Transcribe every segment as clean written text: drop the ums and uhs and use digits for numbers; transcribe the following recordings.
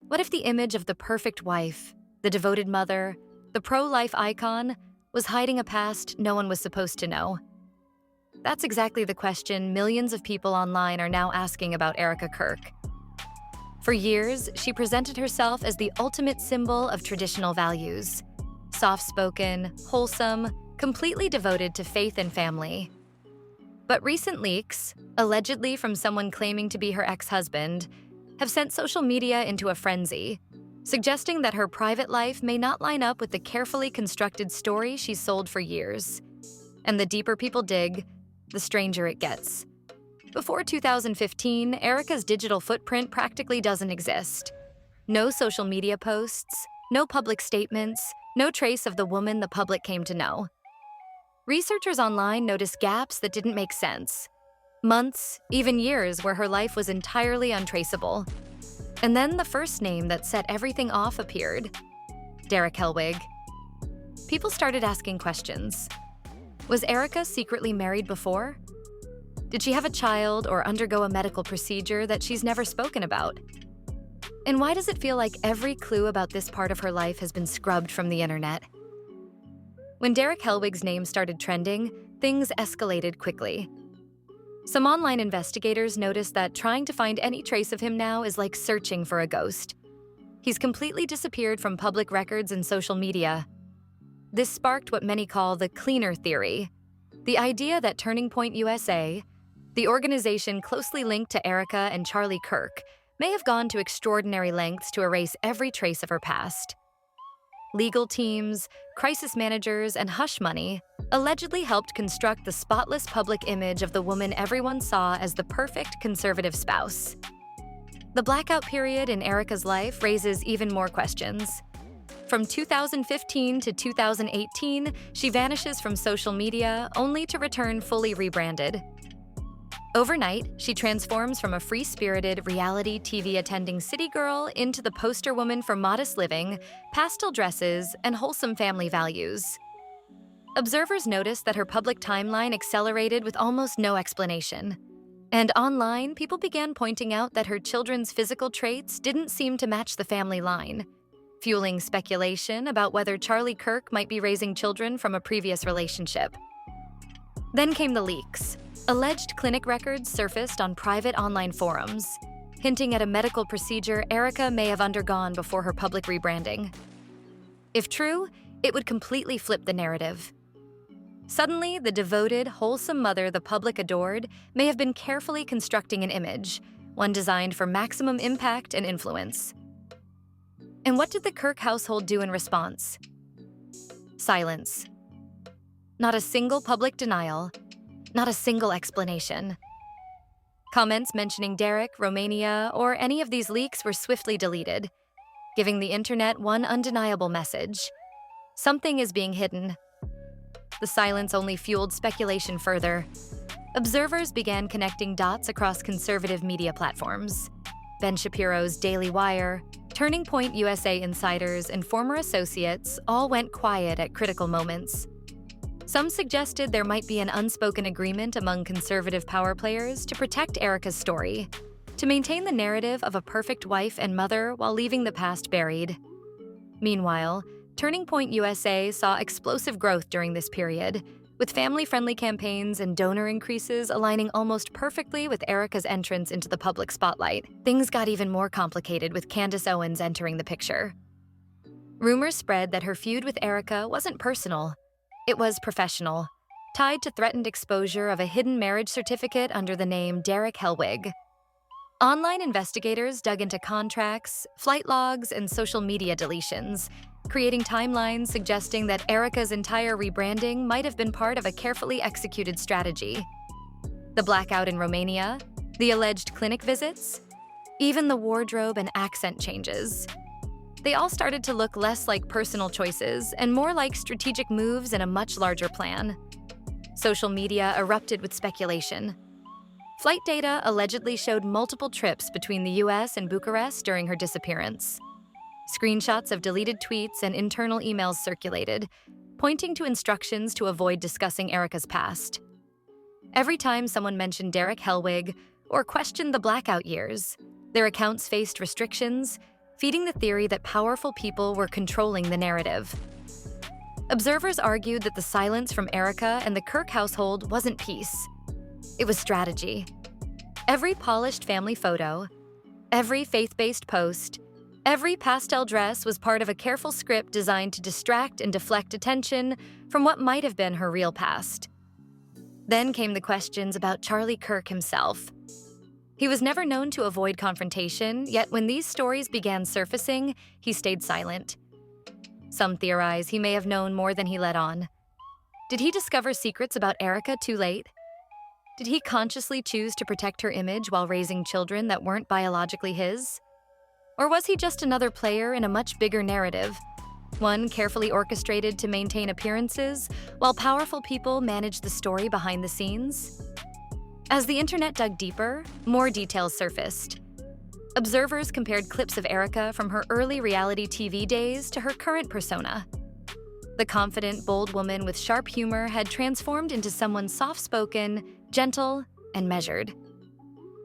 What if the image of the perfect wife, the devoted mother, the pro-life icon was hiding a past no one was supposed to know? That's exactly the question millions of people online are now asking about Erica Kirk. For years, she presented herself as the ultimate symbol of traditional values. Soft-spoken, wholesome, completely devoted to faith and family. But recent leaks, allegedly from someone claiming to be her ex-husband, have sent social media into a frenzy, suggesting that her private life may not line up with the carefully constructed story she's sold for years. And the deeper people dig, the stranger it gets. Before 2015, Erica's digital footprint practically doesn't exist. No social media posts, no public statements, no trace of the woman the public came to know. Researchers online noticed gaps that didn't make sense. Months, even years, where her life was entirely untraceable. And then the first name that set everything off appeared: Derek Hellwig. People started asking questions. Was Erica secretly married before? Did she have a child or undergo a medical procedure that she's never spoken about? And why does it feel like every clue about this part of her life has been scrubbed from the internet? When Derek Hellwig's name started trending, things escalated quickly. Some online investigators noticed that trying to find any trace of him now is like searching for a ghost. He's completely disappeared from public records and social media. This sparked what many call the cleaner theory, the idea that Turning Point USA, the organization closely linked to Erica and Charlie Kirk, may have gone to extraordinary lengths to erase every trace of her past. Legal teams, crisis managers, and hush money allegedly helped construct the spotless public image of the woman everyone saw as the perfect conservative spouse. The blackout period in Erica's life raises even more questions. From 2015 to 2018, she vanishes from social media only to return fully rebranded. Overnight, she transforms from a free-spirited reality TV-attending city girl into the poster woman for modest living, pastel dresses, and wholesome family values. Observers noticed that her public timeline accelerated with almost no explanation. And online, people began pointing out that her children's physical traits didn't seem to match the family line, fueling speculation about whether Charlie Kirk might be raising children from a previous relationship. Then came the leaks. Alleged clinic records surfaced on private online forums, hinting at a medical procedure Erica may have undergone before her public rebranding. If true, it would completely flip the narrative. Suddenly, the devoted, wholesome mother the public adored may have been carefully constructing an image, one designed for maximum impact and influence. And what did the Kirk household do in response? Silence. Not a single public denial, not a single explanation. Comments mentioning Derek, Romania, or any of these leaks were swiftly deleted, giving the internet one undeniable message: something is being hidden. The silence only fueled speculation further. Observers began connecting dots across conservative media platforms. Ben Shapiro's Daily Wire, Turning Point USA insiders, and former associates all went quiet at critical moments. Some suggested there might be an unspoken agreement among conservative power players to protect Erica's story, to maintain the narrative of a perfect wife and mother while leaving the past buried. Meanwhile, Turning Point USA saw explosive growth during this period, with family-friendly campaigns and donor increases aligning almost perfectly with Erica's entrance into the public spotlight. Things got even more complicated with Candace Owens entering the picture. Rumors spread that her feud with Erica wasn't personal. It was professional, tied to threatened exposure of a hidden marriage certificate under the name Derek Hellwig. Online investigators dug into contracts, flight logs, and social media deletions, creating timelines suggesting that Erica's entire rebranding might have been part of a carefully executed strategy. The blackout in Romania, the alleged clinic visits, even the wardrobe and accent changes. They all started to look less like personal choices and more like strategic moves in a much larger plan. Social media erupted with speculation. Flight data allegedly showed multiple trips between the US and Bucharest during her disappearance. Screenshots of deleted tweets and internal emails circulated, pointing to instructions to avoid discussing Erica's past. Every time someone mentioned Derek Hellwig or questioned the blackout years, their accounts faced restrictions, feeding the theory that powerful people were controlling the narrative. Observers argued that the silence from Erica and the Kirk household wasn't peace. It was strategy. Every polished family photo, every faith-based post, every pastel dress was part of a careful script designed to distract and deflect attention from what might have been her real past. Then came the questions about Charlie Kirk himself. He was never known to avoid confrontation, yet when these stories began surfacing, he stayed silent. Some theorize he may have known more than he let on. Did he discover secrets about Erica too late? Did he consciously choose to protect her image while raising children that weren't biologically his? Or was he just another player in a much bigger narrative, one carefully orchestrated to maintain appearances while powerful people managed the story behind the scenes? As the internet dug deeper, more details surfaced. Observers compared clips of Erica from her early reality TV days to her current persona. The confident, bold woman with sharp humor had transformed into someone soft-spoken, gentle, and measured.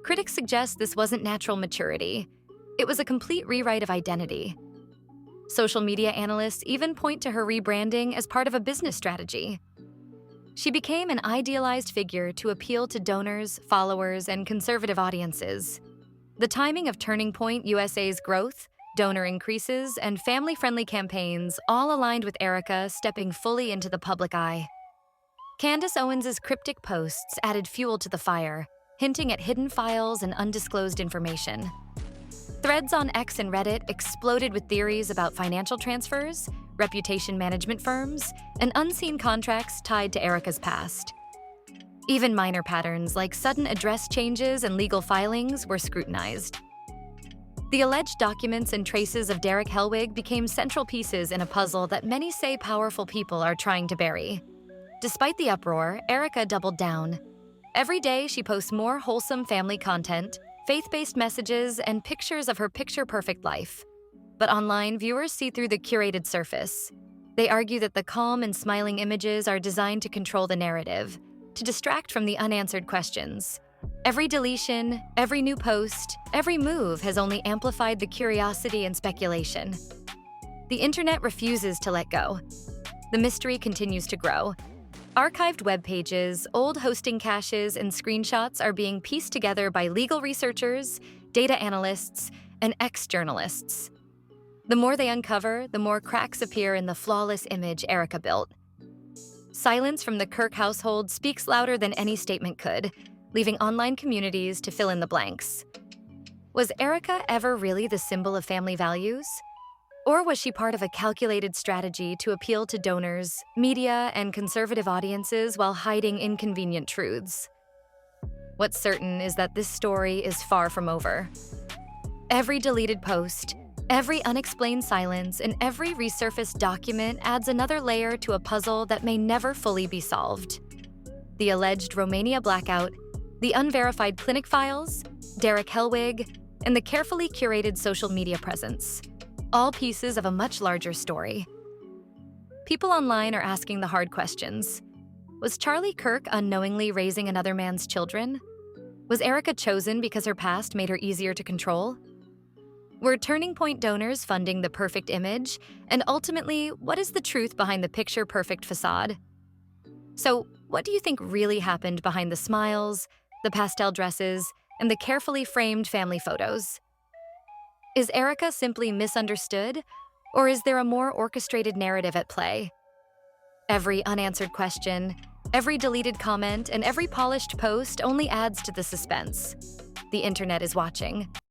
Critics suggest this wasn't natural maturity. It was a complete rewrite of identity. Social media analysts even point to her rebranding as part of a business strategy. She became an idealized figure to appeal to donors, followers, and conservative audiences. The timing of Turning Point USA's growth, donor increases, and family-friendly campaigns all aligned with Erica stepping fully into the public eye. Candace Owens' cryptic posts added fuel to the fire, hinting at hidden files and undisclosed information. Threads on X and Reddit exploded with theories about financial transfers, reputation management firms, and unseen contracts tied to Erica's past. Even minor patterns like sudden address changes and legal filings were scrutinized. The alleged documents and traces of Derek Hellwig became central pieces in a puzzle that many say powerful people are trying to bury. Despite the uproar, Erica doubled down. Every day, she posts more wholesome family content, faith-based messages, and pictures of her picture-perfect life. But online, viewers see through the curated surface. They argue that the calm and smiling images are designed to control the narrative, to distract from the unanswered questions. Every deletion, every new post, every move has only amplified the curiosity and speculation. The internet refuses to let go. The mystery continues to grow. Archived web pages, old hosting caches, and screenshots are being pieced together by legal researchers, data analysts, and ex-journalists. The more they uncover, the more cracks appear in the flawless image Erica built. Silence from the Kirk household speaks louder than any statement could, leaving online communities to fill in the blanks. Was Erica ever really the symbol of family values? Or was she part of a calculated strategy to appeal to donors, media, and conservative audiences while hiding inconvenient truths? What's certain is that this story is far from over. Every deleted post, every unexplained silence, and every resurfaced document adds another layer to a puzzle that may never fully be solved. The alleged Romania blackout, the unverified clinic files, Derek Hellwig, and the carefully curated social media presence. All pieces of a much larger story. People online are asking the hard questions. Was Charlie Kirk unknowingly raising another man's children? Was Erica chosen because her past made her easier to control? Were Turning Point donors funding the perfect image? And ultimately, what is the truth behind the picture-perfect facade? So, what do you think really happened behind the smiles, the pastel dresses, and the carefully framed family photos? Is Erica simply misunderstood, or is there a more orchestrated narrative at play? Every unanswered question, every deleted comment, and every polished post only adds to the suspense. The internet is watching.